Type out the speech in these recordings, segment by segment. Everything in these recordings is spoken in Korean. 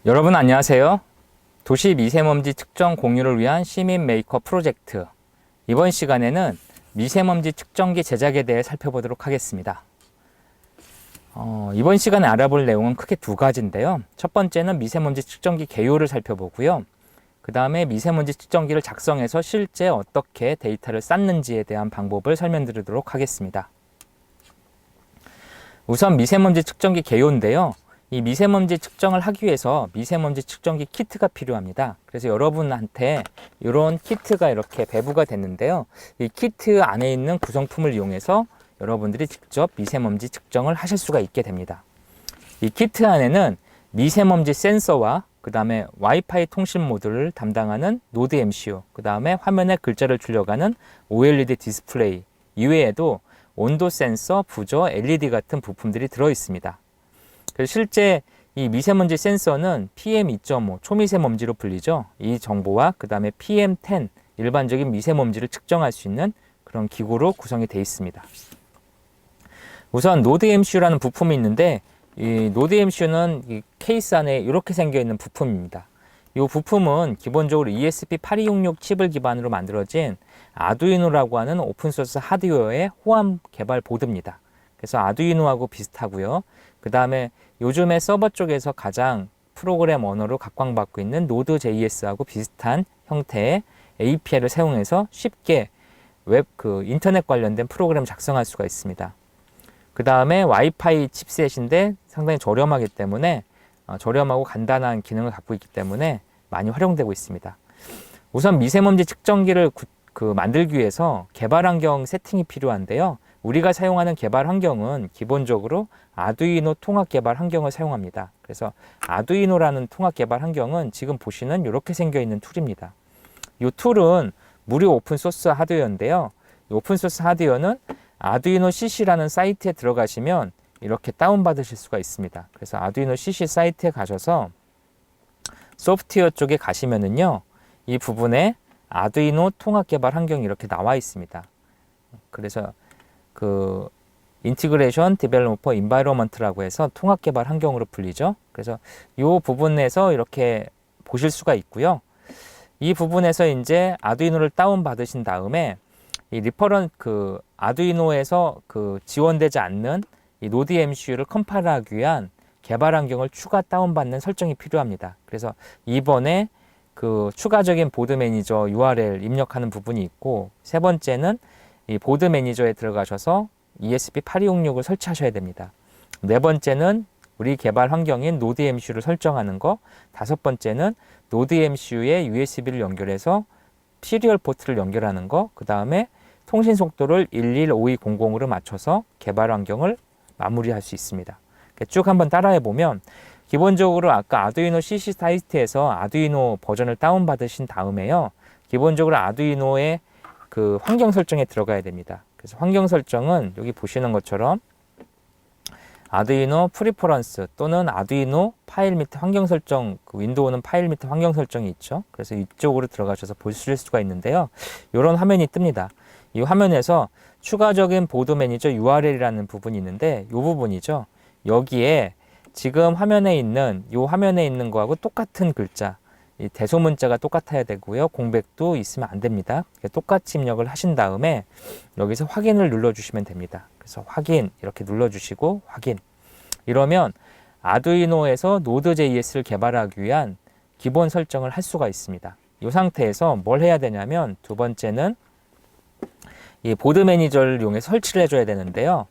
여러분 안녕하세요. 도시 미세먼지 측정 공유를 위한 시민 메이커 프로젝트. 이번 시간에는 미세먼지 측정기 제작에 대해 살펴보도록 하겠습니다. 이번 시간에 알아볼 내용은 크게 두 가지인데요. 첫 번째는 미세먼지 측정기 개요를 살펴보고요. 그 다음에 미세먼지 측정기를 작성해서 실제 어떻게 데이터를 쌓는지에 대한 방법을 설명드리도록 하겠습니다. 우선 미세먼지 측정기 개요인데요. 이 미세먼지 측정을 하기 위해서 미세먼지 측정기 키트가 필요합니다. 그래서 여러분한테 이런 키트가 이렇게 배부가 됐는데요. 이 키트 안에 있는 구성품을 이용해서 여러분들이 직접 미세먼지 측정을 하실 수가 있게 됩니다. 이 키트 안에는 미세먼지 센서와 그 다음에 와이파이 통신 모듈을 담당하는 노드 MCU, 그 다음에 화면에 글자를 출력하는 OLED 디스플레이 이외에도 온도 센서, 부저, LED 같은 부품들이 들어 있습니다. 그래서 실제 이 미세먼지 센서는 PM2.5 초미세먼지로 불리죠. 이 정보와 그 다음에 PM10 일반적인 미세먼지를 측정할 수 있는 그런 기구로 구성이 되어 있습니다. 우선 노드 MCU라는 부품이 있는데 이 노드 MCU는 이 케이스 안에 이렇게 생겨 있는 부품입니다. 이 부품은 기본적으로 ESP8266 칩을 기반으로 만들어진 아두이노라고 하는 오픈소스 하드웨어의 호환 개발 보드입니다. 그래서 아두이노하고 비슷하고요. 그 다음에 요즘에 서버 쪽에서 가장 프로그램 언어로 각광받고 있는 Node.js하고 비슷한 형태의 API를 사용해서 쉽게 인터넷 관련된 프로그램을 작성할 수가 있습니다. 그 다음에 와이파이 칩셋인데 상당히 저렴하기 때문에 저렴하고 간단한 기능을 갖고 있기 때문에 많이 활용되고 있습니다. 우선 미세먼지 측정기를 만들기 위해서 개발 환경 세팅이 필요한데요. 우리가 사용하는 개발 환경은 기본적으로 아두이노 통합 개발 환경을 사용합니다. 그래서 아두이노라는 통합 개발 환경은 지금 보시는 이렇게 생겨 있는 툴입니다. 이 툴은 무료 오픈소스 하드웨어인데요. 이 오픈소스 하드웨어는 아두이노 CC라는 사이트에 들어가시면 이렇게 다운받으실 수가 있습니다. 그래서 아두이노 CC 사이트에 가셔서 소프트웨어 쪽에 가시면은요, 이 부분에 아두이노 통합 개발 환경이 이렇게 나와 있습니다. 그래서 인티그레이션 디벨로퍼 인바이러먼트라고 해서 통합 개발 환경으로 불리죠. 그래서 이 부분에서 이렇게 보실 수가 있고요. 이 부분에서 이제 아두이노를 다운 받으신 다음에 이 아두이노에서 지원되지 않는 이 노드 MCU를 컴파일하기 위한 개발 환경을 추가 다운받는 설정이 필요합니다. 그래서 이번에 추가적인 보드 매니저 URL 입력하는 부분이 있고, 세 번째는 이 보드 매니저에 들어가셔서 ESP8266을 설치하셔야 됩니다. 네 번째는 우리 개발 환경인 노드 MCU를 설정하는 거, 다섯 번째는 노드 MCU에 USB를 연결해서 시리얼 포트를 연결하는 거, 그 다음에 통신 속도를 115200으로 맞춰서 개발 환경을 마무리할 수 있습니다. 쭉 한번 따라해 보면, 기본적으로 아까 아두이노 CC 사이트에서 아두이노 버전을 다운받으신 다음에요, 기본적으로 아두이노의 환경 설정에 들어가야 됩니다. 그래서 환경 설정은 여기 보시는 것처럼 아두이노 프리퍼런스 또는 아두이노 파일 밑에 환경 설정, 윈도우는 파일 밑에 환경 설정이 있죠. 그래서 이쪽으로 들어가셔서 보실 수가 있는데요. 이런 화면이 뜹니다. 이 화면에서 추가적인 보드 매니저 URL이라는 부분이 있는데, 이 부분이죠. 여기에 지금 화면에 있는 거하고 똑같은 글자, 이 대소문자가 똑같아야 되고요. 공백도 있으면 안 됩니다. 똑같이 입력을 하신 다음에 여기서 확인을 눌러주시면 됩니다. 그래서 확인 이렇게 눌러주시고 확인. 이러면 아두이노에서 Node.js를 개발하기 위한 기본 설정을 할 수가 있습니다. 이 상태에서 뭘 해야 되냐면, 두 번째는 이 보드 매니저를 이용해서 설치를 해줘야 되는데요.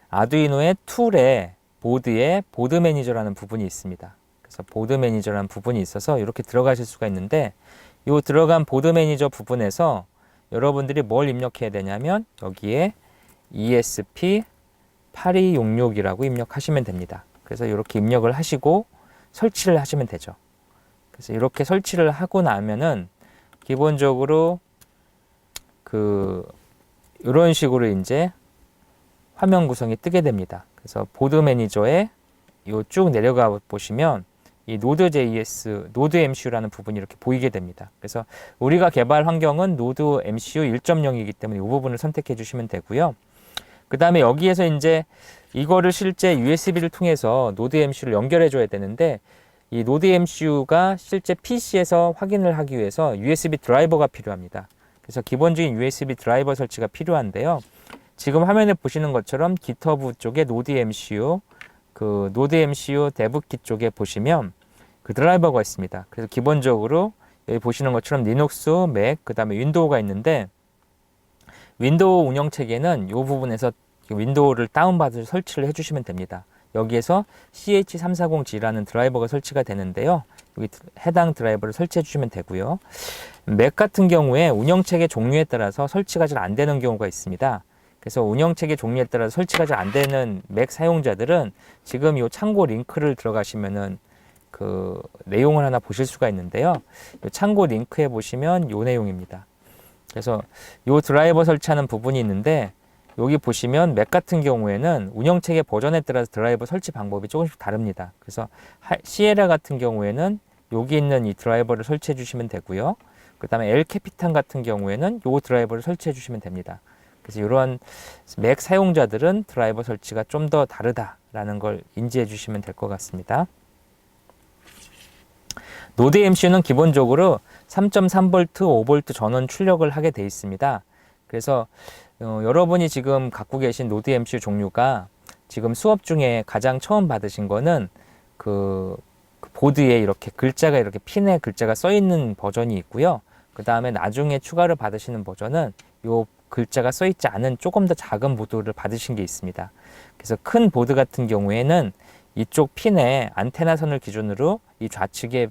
아두이노의 툴에 보드에 보드 매니저라는 부분이 있습니다. 그래서 보드 매니저라는 부분이 있어서 이렇게 들어가실 수가 있는데, 이 들어간 보드 매니저 부분에서 여러분들이 뭘 입력해야 되냐면 여기에 ESP8266이라고 입력하시면 됩니다. 그래서 이렇게 입력을 하시고 설치를 하시면 되죠. 그래서 이렇게 설치를 하고 나면은 기본적으로 이런 식으로 이제 화면 구성이 뜨게 됩니다. 그래서 보드 매니저에 쭉 내려가 보시면 이 Node.js, 노드 MCU라는 부분이 이렇게 보이게 됩니다. 그래서 우리가 개발 환경은 노드 MCU 1.0이기 때문에 이 부분을 선택해 주시면 되고요. 그 다음에 여기에서 이제 이거를 실제 USB를 통해서 노드 MCU를 연결해 줘야 되는데, 이 노드 MCU가 실제 PC에서 확인을 하기 위해서 USB 드라이버가 필요합니다. 그래서 기본적인 USB 드라이버 설치가 필요한데요. 지금 화면에 보시는 것처럼 GitHub 쪽에 노드 MCU, 그 노드 MCU 데브키 쪽에 보시면 그 드라이버가 있습니다. 그래서 기본적으로 여기 보시는 것처럼 리눅스, 맥, 그 다음에 윈도우가 있는데, 윈도우 운영체계는 이 부분에서 윈도우를 다운받아서 설치를 해주시면 됩니다. 여기에서 CH340G라는 드라이버가 설치가 되는데요. 여기 해당 드라이버를 설치해 주시면 되고요. 맥 같은 경우에 운영체계 종류에 따라서 설치가 잘 안 되는 경우가 있습니다. 그래서 운영체계 종류에 따라서 설치가 잘 안 되는 맥 사용자들은 지금 이 참고 링크를 들어가시면은 그 내용을 하나 보실 수가 있는데요. 이 참고 링크에 보시면 이 내용입니다. 그래서 이 드라이버 설치하는 부분이 있는데, 여기 보시면 맥 같은 경우에는 운영체계 버전에 따라서 드라이버 설치 방법이 조금씩 다릅니다. 그래서 시에라 같은 경우에는 여기 있는 이 드라이버를 설치해 주시면 되고요. 그 다음에 엘 캐피탄 같은 경우에는 이 드라이버를 설치해 주시면 됩니다. 그래서 이러한 맥 사용자들은 드라이버 설치가 좀 더 다르다라는 걸 인지해 주시면 될 것 같습니다. 노드 MCU는 기본적으로 3.3V, 5V 전원 출력을 하게 되어 있습니다. 그래서 여러분이 지금 갖고 계신 노드 MCU 종류가 지금 수업 중에 가장 처음 받으신 거는 그 보드에 이렇게 글자가 이렇게 핀에 글자가 써 있는 버전이 있고요. 그 다음에 나중에 추가로 받으시는 버전은 요 글자가 써 있지 않은 조금 더 작은 보드를 받으신 게 있습니다. 그래서 큰 보드 같은 경우에는 이쪽 핀에 안테나 선을 기준으로 이 좌측에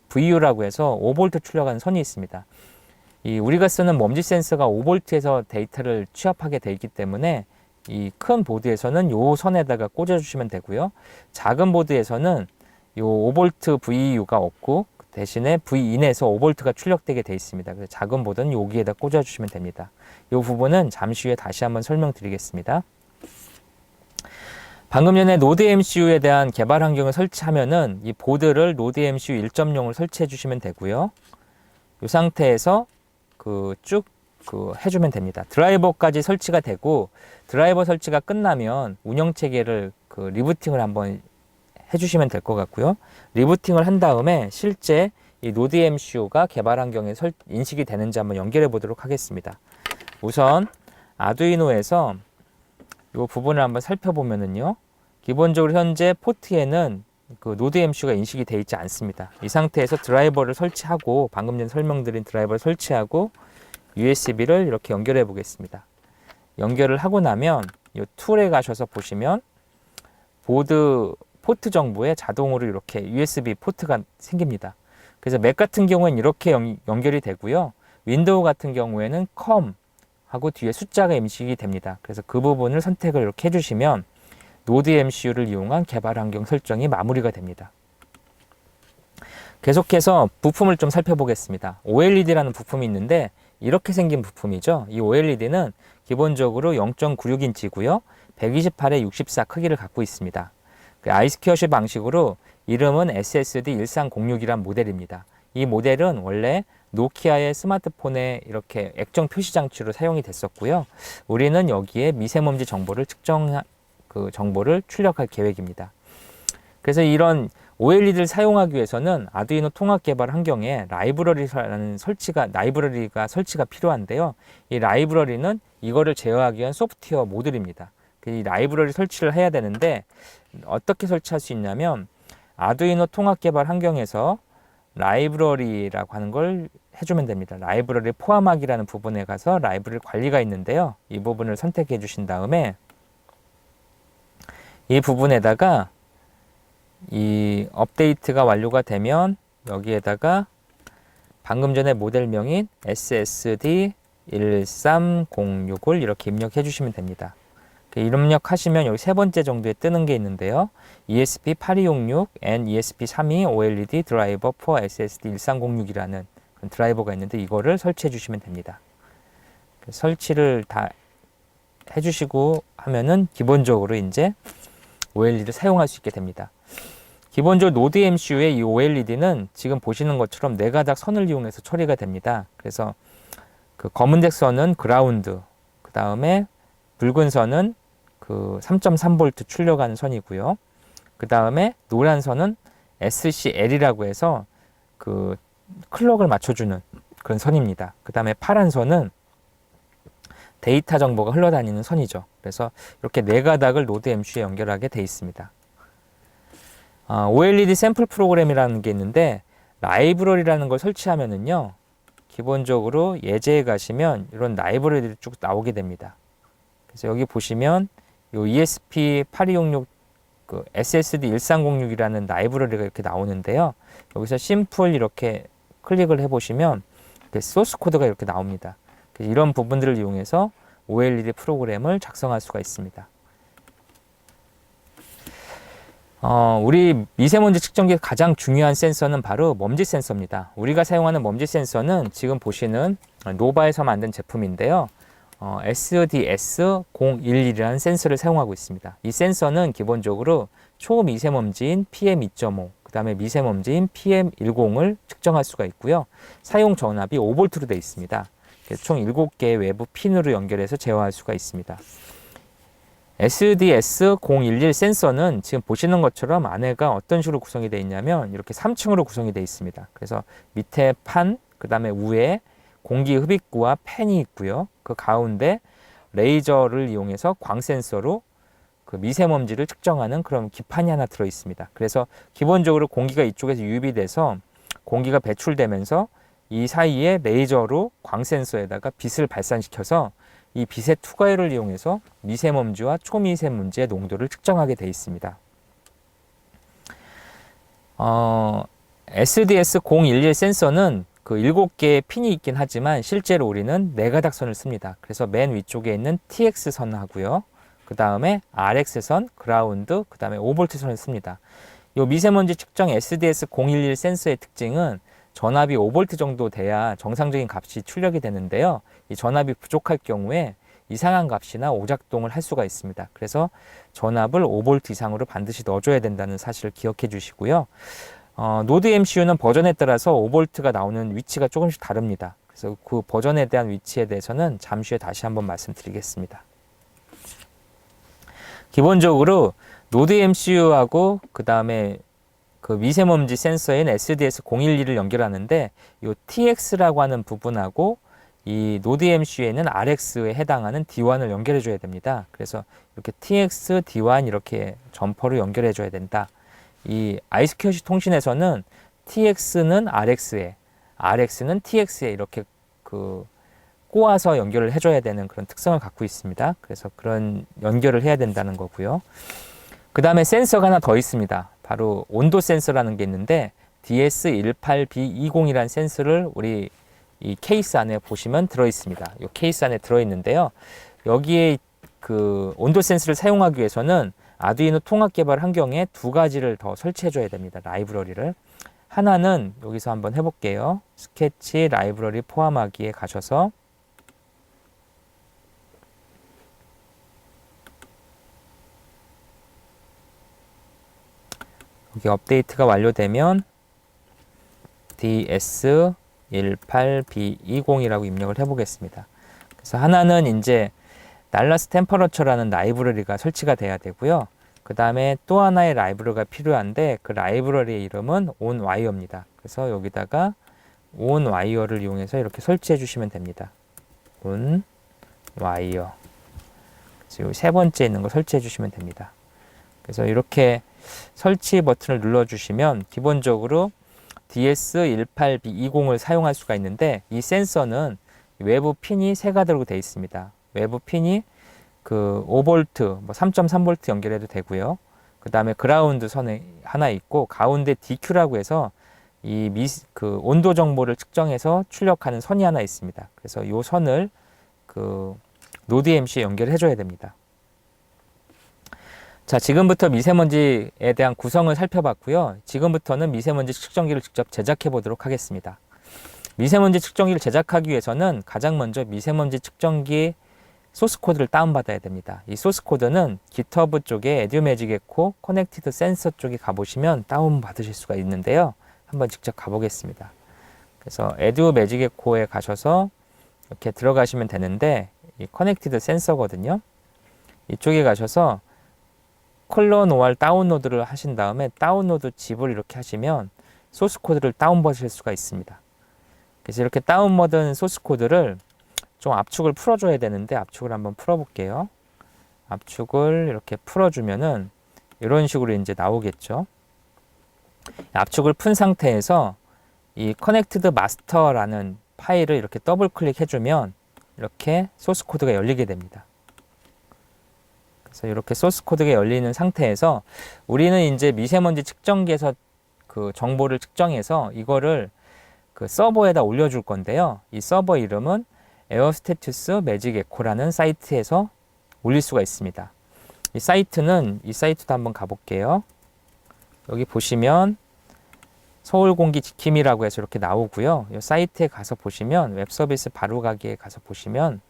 VU라고 해서 5V 출력하는 선이 있습니다. 이 우리가 쓰는 먼지 센서가 5V에서 데이터를 취합하게 되어 있기 때문에 이 큰 보드에서는 요 선에다가 꽂아주시면 되고요. 작은 보드에서는 요 5V VU가 없고 대신에 V인에서 5V가 출력되게 되어 있습니다. 그래서 작은 보드는 여기에다 꽂아주시면 됩니다. 이 부분은 잠시 후에 다시 한번 설명드리겠습니다. 방금 전에 노드 MCU에 대한 개발 환경을 설치하면은 이 보드를 노드 MCU 1.0을 설치해 주시면 되고요. 이 상태에서 쭉 해주면 됩니다. 드라이버까지 설치가 되고, 드라이버 설치가 끝나면 운영체계를 리부팅을 한번 해주시면 될 것 같고요. 리부팅을 한 다음에 실제 이 노드 MCU가 개발 환경에 인식이 되는지 한번 연결해 보도록 하겠습니다. 우선 아두이노에서 이 부분을 한번 살펴보면은요, 기본적으로 현재 포트에는 노드 MCU가 인식이 되어 있지 않습니다. 이 상태에서 드라이버를 설치하고, 방금 전에 설명드린 드라이버를 설치하고 USB를 이렇게 연결해 보겠습니다. 연결을 하고 나면 이 툴에 가셔서 보시면 보드 포트 정보에 자동으로 이렇게 USB 포트가 생깁니다. 그래서 맥 같은 경우에는 이렇게 연결이 되고요. 윈도우 같은 경우에는 컴 하고 뒤에 숫자가 인식이 됩니다. 그래서 그 부분을 선택을 이렇게 해주시면 노드 MCU를 이용한 개발 환경 설정이 마무리가 됩니다. 계속해서 부품을 좀 살펴보겠습니다. OLED라는 부품이 있는데 이렇게 생긴 부품이죠. 이 OLED는 기본적으로 0.96인치고요. 128에 64 크기를 갖고 있습니다. 아이스퀘어식 방식으로 이름은 SSD1306이란 모델입니다. 이 모델은 원래 노키아의 스마트폰에 이렇게 액정 표시 장치로 사용이 됐었고요. 우리는 여기에 미세먼지 정보를 정보를 출력할 계획입니다. 그래서 이런 OLED를 사용하기 위해서는 아두이노 통합 개발 환경에 라이브러리가 설치가 필요한데요. 이 라이브러리는 이거를 제어하기 위한 소프트웨어 모듈입니다. 이 라이브러리 설치를 해야 되는데 어떻게 설치할 수 있냐면 아두이노 통합 개발 환경에서 라이브러리라고 하는 걸 해주면 됩니다. 라이브러리 포함하기라는 부분에 가서 라이브러리 관리가 있는데요. 이 부분을 선택해 주신 다음에 이 부분에다가 이 업데이트가 완료가 되면 여기에다가 방금 전에 모델명인 SSD1306을 이렇게 입력해 주시면 됩니다. 입력하시면 여기 세 번째 정도에 뜨는 게 있는데요. ESP8266 and ESP32 OLED 드라이버 for SSD1306이라는 드라이버가 있는데 이거를 설치해 주시면 됩니다. 설치를 다 해주시고 하면은 기본적으로 이제 OLED를 사용할 수 있게 됩니다. 기본적으로 노드 MCU의 이 OLED는 지금 보시는 것처럼 네 가닥 선을 이용해서 처리가 됩니다. 그래서 검은색 선은 그라운드, 그 다음에 붉은 선은 3.3V 출력하는 선이고요. 그 다음에 노란 선은 SCL이라고 해서 그 클럭을 맞춰주는 그런 선입니다. 그 다음에 파란 선은 데이터 정보가 흘러다니는 선이죠. 그래서 이렇게 네 가닥을 노드 MCU에 연결하게 돼 있습니다. OLED 샘플 프로그램이라는 게 있는데 라이브러리라는 걸 설치하면은요, 기본적으로 예제에 가시면 이런 라이브러리들이 쭉 나오게 됩니다. 그래서 여기 보시면 요 ESP8266 그 SSD 1306이라는 라이브러리가 이렇게 나오는데요. 여기서 심플 이렇게 클릭을 해보시면 소스 코드가 이렇게 나옵니다. 이런 부분들을 이용해서 OLED 프로그램을 작성할 수가 있습니다. 우리 미세먼지 측정기의 가장 중요한 센서는 바로 먼지 센서입니다. 우리가 사용하는 먼지 센서는 지금 보시는 노바에서 만든 제품인데요. SDS011이라는 센서를 사용하고 있습니다. 이 센서는 기본적으로 초미세먼지인 PM2.5, 그 다음에 미세먼지인 PM10을 측정할 수가 있고요. 사용 전압이 5V로 되어 있습니다. 총 7개의 외부 핀으로 연결해서 제어할 수가 있습니다. SDS011 센서는 지금 보시는 것처럼 안에가 어떤 식으로 구성이 되어 있냐면 이렇게 3층으로 구성이 되어 있습니다. 그래서 밑에 판, 그 다음에 위에 공기 흡입구와 팬이 있고요. 그 가운데 레이저를 이용해서 광 센서로 그 미세먼지를 측정하는 그런 기판이 하나 들어 있습니다. 그래서 기본적으로 공기가 이쪽에서 유입이 돼서 공기가 배출되면서 이 사이에 레이저로 광 센서에다가 빛을 발산시켜서 이 빛의 투과율을 이용해서 미세먼지와 초미세먼지의 농도를 측정하게 되어 있습니다. SDS011 센서는 그 7개의 핀이 있긴 하지만 실제로 우리는 4가닥선을 씁니다. 그래서 맨 위쪽에 있는 TX선하고요. 그 다음에 RX선, 그라운드, 그 다음에 5V 선을 씁니다. 이 미세먼지 측정 SDS011 센서의 특징은 전압이 5V 정도 돼야 정상적인 값이 출력이 되는데요. 이 전압이 부족할 경우에 이상한 값이나 오작동을 할 수가 있습니다. 그래서 전압을 5V 이상으로 반드시 넣어줘야 된다는 사실을 기억해 주시고요. 노드 MCU는 버전에 따라서 5V가 나오는 위치가 조금씩 다릅니다. 그래서 그 버전에 대한 위치에 대해서는 잠시 후에 다시 한번 말씀드리겠습니다. 기본적으로 노드 MCU하고 그 다음에 그 미세먼지 센서인 SDS011을 연결하는데 이 TX라고 하는 부분하고 이 노드 MCU에는 RX에 해당하는 D1을 연결해 줘야 됩니다. 그래서 이렇게 TX, D1 이렇게 점퍼로 연결해 줘야 된다. 이 I2C 통신에서는 TX는 RX에, RX는 TX에 이렇게 그 꼬아서 연결을 해줘야 되는 그런 특성을 갖고 있습니다. 그래서 그런 연결을 해야 된다는 거고요. 그 다음에 센서가 하나 더 있습니다. 바로 온도 센서라는 게 있는데 DS18B20이라는 센서를 우리 이 케이스 안에 보시면 들어 있습니다. 이 케이스 안에 들어 있는데요. 여기에 그 온도 센서를 사용하기 위해서는 아두이노 통합 개발 환경에 2가지를 더 설치해 줘야 됩니다. 라이브러리를. 하나는 여기서 한번 해볼게요. 스케치 라이브러리 포함하기에 가셔서 여기 업데이트가 완료되면 DS18B20이라고 입력을 해보겠습니다. 그래서 하나는 이제 달라스 템퍼러처라는 라이브러리가 설치가 돼야 되고요. 그 다음에 또 하나의 라이브러리가 필요한데 그 라이브러리의 이름은 온와이어입니다. 그래서 여기다가 온와이어를 이용해서 이렇게 설치해 주시면 됩니다. 온와이어. 그래서 세 번째 있는 거 설치해 주시면 됩니다. 그래서 이렇게 설치 버튼을 눌러주시면 기본적으로 DS18B20을 사용할 수가 있는데 이 센서는 외부 핀이 3가닥으로 되어 있습니다. 외부 핀이 그 5V, 뭐 3.3V 연결해도 되고요. 그 다음에 그라운드 선에 하나 있고 가운데 DQ라고 해서 이 그 온도 정보를 측정해서 출력하는 선이 하나 있습니다. 그래서 이 선을 그 노드 MC에 연결해 줘야 됩니다. 자, 지금부터 미세먼지에 대한 구성을 살펴봤고요. 지금부터는 미세먼지 측정기를 직접 제작해 보도록 하겠습니다. 미세먼지 측정기를 제작하기 위해서는 가장 먼저 미세먼지 측정기 소스 코드를 다운받아야 됩니다. 이 소스 코드는 GitHub 쪽에 에듀매직 에코 커넥티드 센서 쪽에 가보시면 다운받으실 수가 있는데요. 한번 직접 가보겠습니다. 그래서 에듀매직 에코에 가셔서 이렇게 들어가시면 되는데 이 커넥티드 센서거든요. 이쪽에 가셔서 클론 OR 다운로드를 하신 다음에 다운로드 짚을 이렇게 하시면 소스 코드를 다운받으실 수가 있습니다. 그래서 이렇게 다운받은 소스 코드를 좀 압축을 풀어줘야 되는데 압축을 한번 풀어볼게요. 압축을 이렇게 풀어주면은 이런 식으로 이제 나오겠죠. 압축을 푼 상태에서 이 connected master라는 파일을 이렇게 더블 클릭해주면 이렇게 소스 코드가 열리게 됩니다. 그래서 이렇게 소스 코드가 열리는 상태에서 우리는 이제 미세먼지 측정기에서 그 정보를 측정해서 이거를 그 서버에다 올려줄 건데요. 이 서버 이름은 에어스테투스 매직 에코라는 사이트에서 올릴 수가 있습니다. 이 사이트도 한번 가볼게요. 여기 보시면 서울 공기 지킴이라고 해서 이렇게 나오고요. 이 사이트에 가서 보시면 웹 서비스 바로 가기에 가서 보시면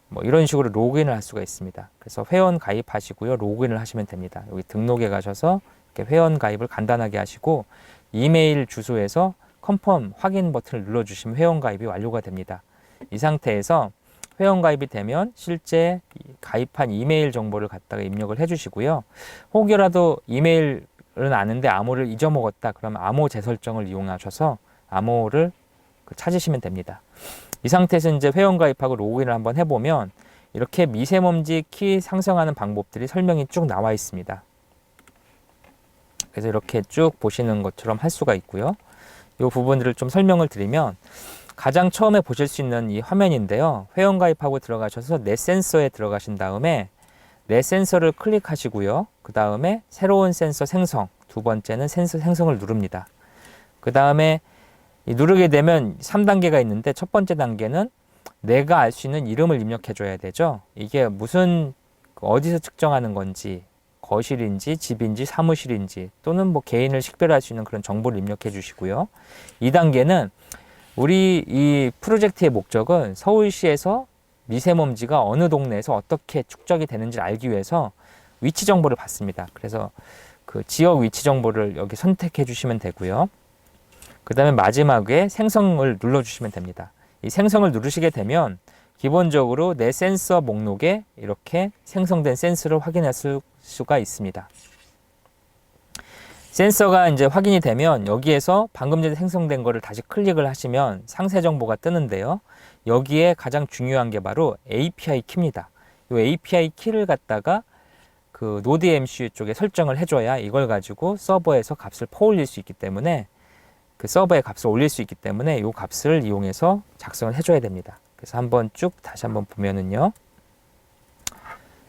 뭐 이런 식으로 로그인을 할 수가 있습니다. 그래서 회원 가입하시고요. 로그인을 하시면 됩니다. 여기 등록에 가셔서 이렇게 회원 가입을 간단하게 하시고 이메일 주소에서 컨펌 확인 버튼을 눌러주시면 회원 가입이 완료가 됩니다. 이 상태에서 회원 가입이 되면 실제 가입한 이메일 정보를 갖다가 입력을 해주시고요. 혹여라도 이메일은 아는데 암호를 잊어먹었다. 그러면 암호 재설정을 이용하셔서 암호를 찾으시면 됩니다. 이 상태에서 이제 회원 가입하고 로그인을 한번 해보면 이렇게 미세먼지 키 상승하는 방법들이 설명이 쭉 나와 있습니다. 그래서 이렇게 쭉 보시는 것처럼 할 수가 있고요. 이 부분들을 좀 설명을 드리면 가장 처음에 보실 수 있는 이 화면인데요. 회원 가입하고 들어가셔서 내 센서에 들어가신 다음에 내 센서를 클릭하시고요. 그 다음에 새로운 센서 생성, 두 번째는 센서 생성을 누릅니다. 그 다음에 누르게 되면 3단계가 있는데 첫 번째 단계는 내가 알 수 있는 이름을 입력해 줘야 되죠. 이게 무슨 어디서 측정하는 건지 거실인지 집인지 사무실인지 또는 뭐 개인을 식별할 수 있는 그런 정보를 입력해 주시고요. 2단계는 우리 이 프로젝트의 목적은 서울시에서 미세먼지가 어느 동네에서 어떻게 축적이 되는지 알기 위해서 위치 정보를 받습니다. 그래서 그 지역 위치 정보를 여기 선택해 주시면 되고요. 그 다음에 마지막에 생성을 눌러주시면 됩니다. 이 생성을 누르시게 되면 기본적으로 내 센서 목록에 이렇게 생성된 센서를 확인할 수가 있습니다. 센서가 이제 확인이 되면 여기에서 방금 전에 생성된 거를 다시 클릭을 하시면 상세 정보가 뜨는데요. 여기에 가장 중요한 게 바로 API 키입니다. 이 API 키를 갖다가 그 노드 MCU 쪽에 설정을 해줘야 이걸 가지고 서버에서 값을 퍼올릴 수 있기 때문에 그 서버에 값을 올릴 수 있기 때문에 이 값을 이용해서 작성을 해줘야 됩니다. 그래서 한번 쭉 다시 한번 보면은요.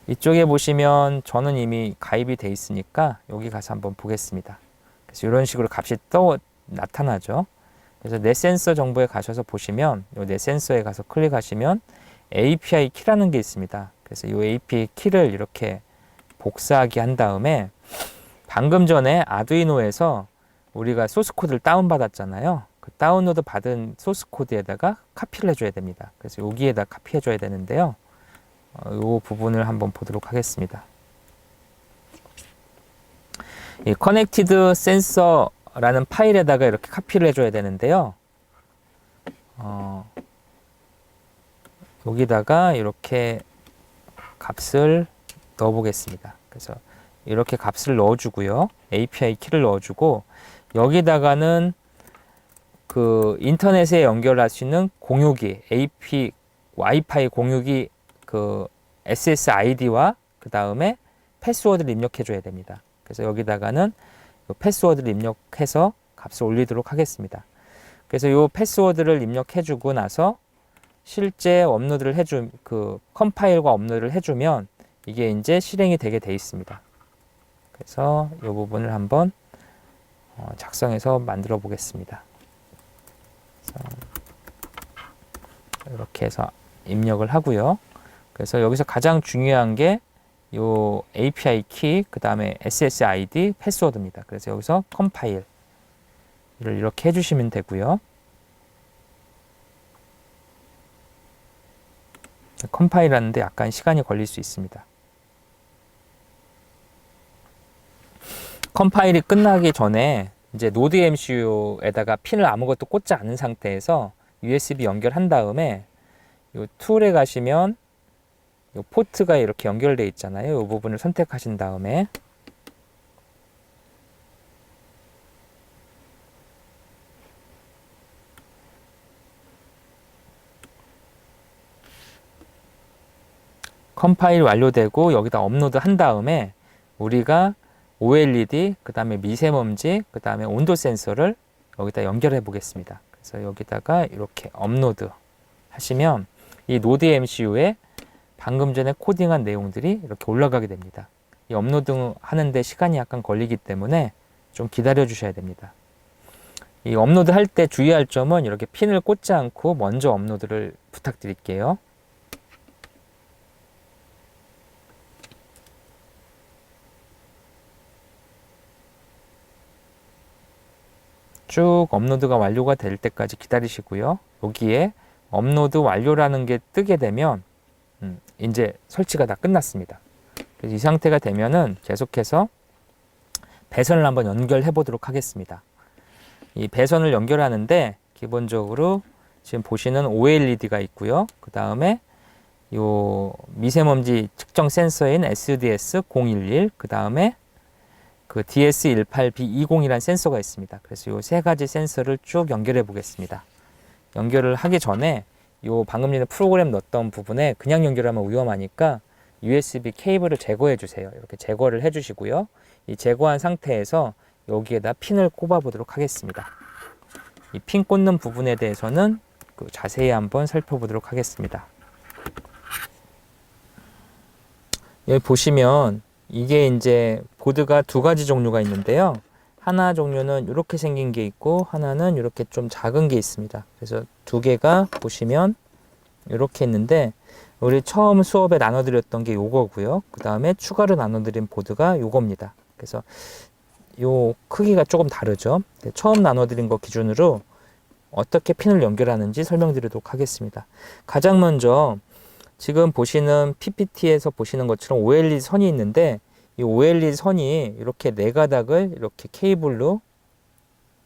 이쪽에 보시면 저는 이미 가입이 돼 있으니까 여기 가서 한번 보겠습니다. 그래서 이런 식으로 값이 나타나죠. 그래서 내 센서 정보에 가셔서 보시면 내 센서에 가서 클릭하시면 API 키라는 게 있습니다. 그래서 이 API 키를 이렇게 복사하기 한 다음에 방금 전에 아두이노에서 우리가 소스 코드를 다운받았잖아요. 그 다운로드 받은 소스 코드에다가 카피를 해줘야 됩니다. 그래서 여기에다 카피해줘야 되는데요. 이 부분을 한번 보도록 하겠습니다. 이 커넥티드 센서라는 파일에다가 이렇게 카피를 해줘야 되는데요. 여기다가 이렇게 값을 넣어 보겠습니다. 그래서 이렇게 값을 넣어주고요. API 키를 넣어주고 여기다가는 그 인터넷에 연결할 수 있는 공유기 와이파이 공유기 그 SSID와 그 다음에 패스워드를 입력해 줘야 됩니다. 그래서 여기다가는 패스워드를 입력해서 값을 올리도록 하겠습니다. 그래서 이 패스워드를 입력해 주고 나서 실제 업로드를 그 컴파일과 업로드를 해주면 이게 이제 실행이 되게 돼 있습니다. 그래서 이 부분을 한번 작성해서 만들어 보겠습니다. 이렇게 해서 입력을 하고요. 그래서 여기서 가장 중요한 게 요 API 키, 그 다음에 SSID, 패스워드입니다. 그래서 여기서 컴파일을 이렇게 해주시면 되고요. 컴파일 하는데 약간 시간이 걸릴 수 있습니다. 컴파일이 끝나기 전에 이제 노드 MCU에다가 핀을 아무것도 꽂지 않은 상태에서 USB 연결한 다음에 이 툴에 가시면 이 포트가 이렇게 연결되어 있잖아요. 이 부분을 선택하신 다음에 컴파일 완료되고 여기다 업로드 한 다음에 우리가 OLED, 그 다음에 미세먼지, 그 다음에 온도 센서를 여기다 연결해 보겠습니다. 그래서 여기다가 이렇게 업로드 하시면 이 노드 MCU에 방금 전에 코딩한 내용들이 이렇게 올라가게 됩니다. 이 업로드 하는데 시간이 약간 걸리기 때문에 좀 기다려 주셔야 됩니다. 이 업로드 할 때 주의할 점은 이렇게 핀을 꽂지 않고 먼저 업로드를 부탁드릴게요. 쭉 업로드가 완료가 될 때까지 기다리시고요. 여기에 업로드 완료라는 게 뜨게 되면 이제 설치가 다 끝났습니다. 그래서 이 상태가 되면은 계속해서 배선을 한번 연결해 보도록 하겠습니다. 이 배선을 연결하는데 기본적으로 지금 보시는 OLED가 있고요. 그 다음에 요 미세먼지 측정 센서인 SDS011, 그 다음에 그 DS18B20이라는 센서가 있습니다. 그래서 요 세 가지 센서를 쭉 연결해 보겠습니다. 연결을 하기 전에 요 방금 전에 프로그램 넣었던 부분에 그냥 연결하면 위험하니까 USB 케이블을 제거해 주세요. 이렇게 제거를 해 주시고요. 이 제거한 상태에서 여기에다 핀을 꼽아 보도록 하겠습니다. 이 핀 꽂는 부분에 대해서는 자세히 한번 살펴보도록 하겠습니다. 여기 보시면 이게 이제 보드가 두 가지 종류가 있는데요. 하나 종류는 이렇게 생긴 게 있고 하나는 이렇게 좀 작은 게 있습니다. 그래서 두 개가 보시면 이렇게 있는데 우리 처음 수업에 나눠드렸던 게 요거고요. 그 다음에 추가로 나눠드린 보드가 요겁니다. 그래서 요 크기가 조금 다르죠. 처음 나눠드린 거 기준으로 어떻게 핀을 연결하는지 설명드리도록 하겠습니다. 가장 먼저 지금 보시는 PPT에서 보시는 것처럼 OLED 선이 있는데 이 OLED 선이 이렇게 네 가닥을 이렇게 케이블로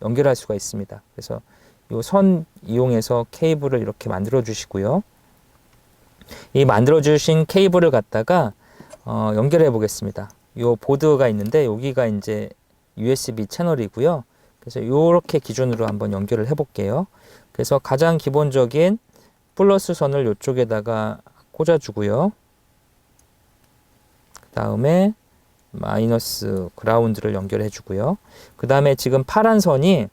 연결할 수가 있습니다. 그래서 이 선 이용해서 케이블을 이렇게 만들어 주시고요. 이 만들어 주신 케이블을 갖다가 연결해 보겠습니다. 이 보드가 있는데 여기가 이제 USB 채널이고요. 그래서 이렇게 기준으로 한번 연결을 해 볼게요. 그래서 가장 기본적인 플러스 선을 이쪽에다가 꽂아주고요. 그 다음에 마이너스 그라운드를 연결해 주고요. 그 다음에 지금 파란 선이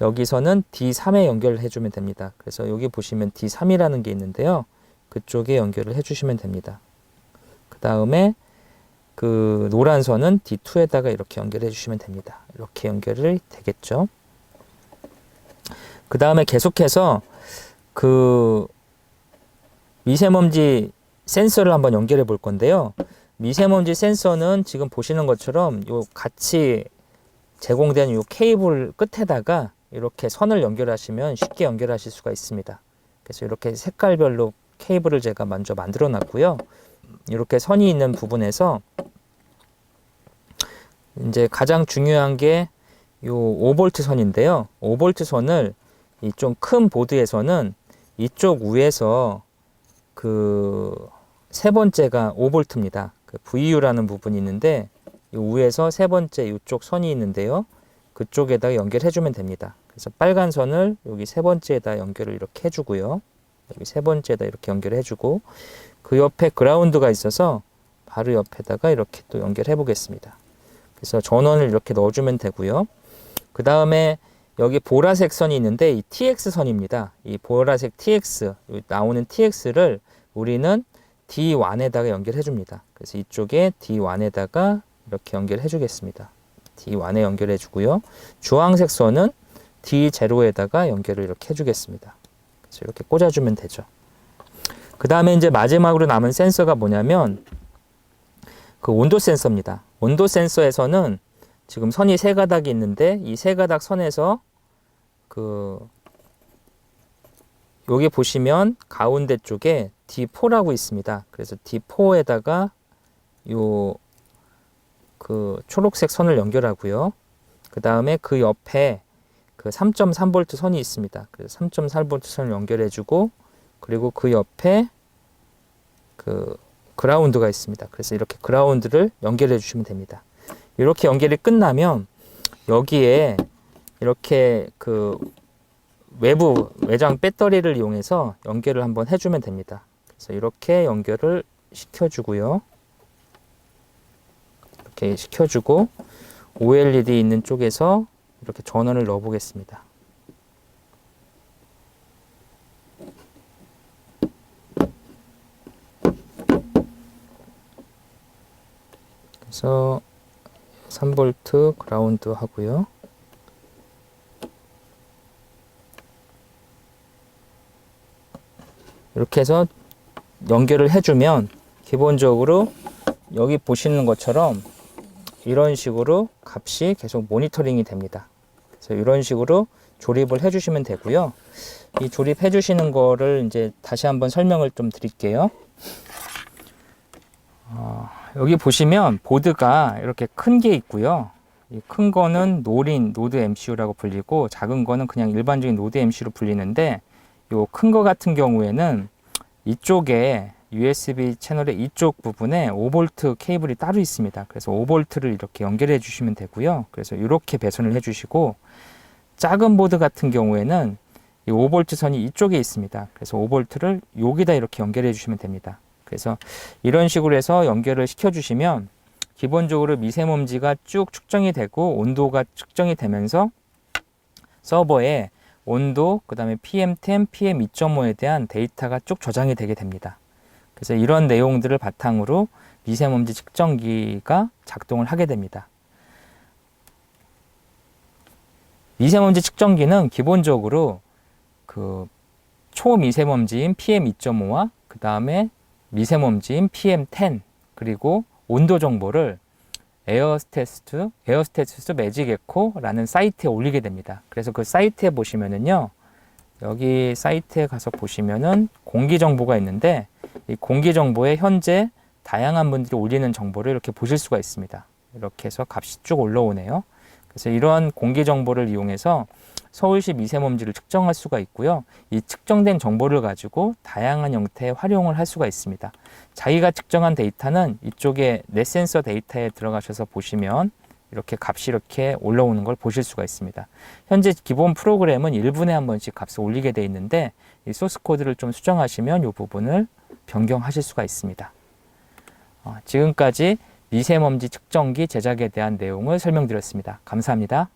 여기서는 D3에 연결을 해주면 됩니다. 그래서 여기 보시면 D3이라는 게 있는데요. 그쪽에 연결을 해주시면 됩니다. 그 다음에 그 노란 선은 D2에다가 이렇게 연결해 주시면 됩니다. 이렇게 연결이 되겠죠. 그 다음에 계속해서 그 미세먼지 센서를 한번 연결해 볼 건데요. 미세먼지 센서는 지금 보시는 것처럼 요 같이 제공된 요 케이블 끝에다가 이렇게 선을 연결하시면 쉽게 연결하실 수가 있습니다. 그래서 이렇게 색깔별로 케이블을 제가 먼저 만들어 놨고요. 이렇게 선이 있는 부분에서 이제 가장 중요한 게 요 5V 선인데요. 5V 선을 이 좀 큰 보드에서는 이쪽 위에서 그 세 번째가 5V입니다. 그 VU라는 부분이 있는데 이 위에서 세 번째 이쪽 선이 있는데요. 그쪽에다 연결해 주면 됩니다. 그래서 빨간 선을 여기 세 번째에다 연결을 이렇게 해주고요. 여기 세 번째에다 이렇게 연결해 주고 그 옆에 그라운드가 있어서 바로 옆에다가 이렇게 또 연결해 보겠습니다. 그래서 전원을 이렇게 넣어주면 되고요. 그 다음에 여기 보라색 선이 있는데 이 TX 선입니다. 이 보라색 TX, 나오는 TX를 우리는 D1에다가 연결해 줍니다. 그래서 이쪽에 D1에다가 이렇게 연결해 주겠습니다. D1에 연결해 주고요. 주황색 선은 D0에다가 연결을 이렇게 해 주겠습니다. 그래서 이렇게 꽂아주면 되죠. 그 다음에 이제 마지막으로 남은 센서가 뭐냐면 그 온도 센서입니다. 온도 센서에서는 지금 선이 세 가닥이 있는데 이 세 가닥 선에서 그 여기 보시면 가운데 쪽에 D4라고 있습니다. 그래서 D4에다가 요 그 초록색 선을 연결하고요. 그 다음에 그 옆에 그 3.3V 선이 있습니다. 그래서 3.3V 선을 연결해주고 그리고 그 옆에 그 그라운드가 있습니다. 그래서 이렇게 그라운드를 연결해 주시면 됩니다. 이렇게 연결이 끝나면 여기에 이렇게 그 외부 외장 배터리를 이용해서 연결을 한번 해주면 됩니다. 그래서 이렇게 연결을 시켜주고요. 이렇게 시켜주고 OLED 있는 쪽에서 이렇게 전원을 넣어 보겠습니다. 그래서 3V 그라운드 하고요. 이렇게 해서 연결을 해주면 기본적으로 여기 보시는 것처럼 이런 식으로 값이 계속 모니터링이 됩니다. 그래서 이런 식으로 조립을 해주시면 되고요. 이 조립해 주시는 거를 이제 다시 한번 설명을 좀 드릴게요. 여기 보시면 보드가 이렇게 큰 게 있고요. 이 큰 거는 노린 노드 MCU라고 불리고 작은 거는 그냥 일반적인 노드 MCU로 불리는데 요 큰 거 같은 경우에는 이쪽에 USB 채널의 이쪽 부분에 5V 케이블이 따로 있습니다. 그래서 5V를 이렇게 연결해 주시면 되고요. 그래서 이렇게 배선을 해 주시고 작은 보드 같은 경우에는 이 5V 선이 이쪽에 있습니다. 그래서 5V를 여기다 이렇게 연결해 주시면 됩니다. 그래서 이런 식으로 해서 연결을 시켜 주시면 기본적으로 미세먼지가 쭉 측정이 되고 온도가 측정이 되면서 서버에 온도, 그 다음에 PM10, PM2.5에 대한 데이터가 쭉 저장이 되게 됩니다. 그래서 이런 내용들을 바탕으로 미세먼지 측정기가 작동을 하게 됩니다. 미세먼지 측정기는 기본적으로 그 초미세먼지인 PM2.5와 그 다음에 미세먼지인 PM10 그리고 온도 정보를 에어스태투스 매직 에코라는 사이트에 올리게 됩니다. 그래서 그 사이트에 보시면은요, 여기 사이트에 가서 보시면은 공기 정보가 있는데 이 공기 정보에 현재 다양한 분들이 올리는 정보를 이렇게 보실 수가 있습니다. 이렇게 해서 값이 쭉 올라오네요. 그래서 이러한 공기 정보를 이용해서 서울시 미세먼지를 측정할 수가 있고요. 이 측정된 정보를 가지고 다양한 형태의 활용을 할 수가 있습니다. 자기가 측정한 데이터는 이쪽에 넷센서 데이터에 들어가셔서 보시면 이렇게 값이 이렇게 올라오는 걸 보실 수가 있습니다. 현재 기본 프로그램은 1분에 한 번씩 값을 올리게 되어 있는데 이 소스 코드를 좀 수정하시면 이 부분을 변경하실 수가 있습니다. 지금까지 미세먼지 측정기 제작에 대한 내용을 설명드렸습니다. 감사합니다.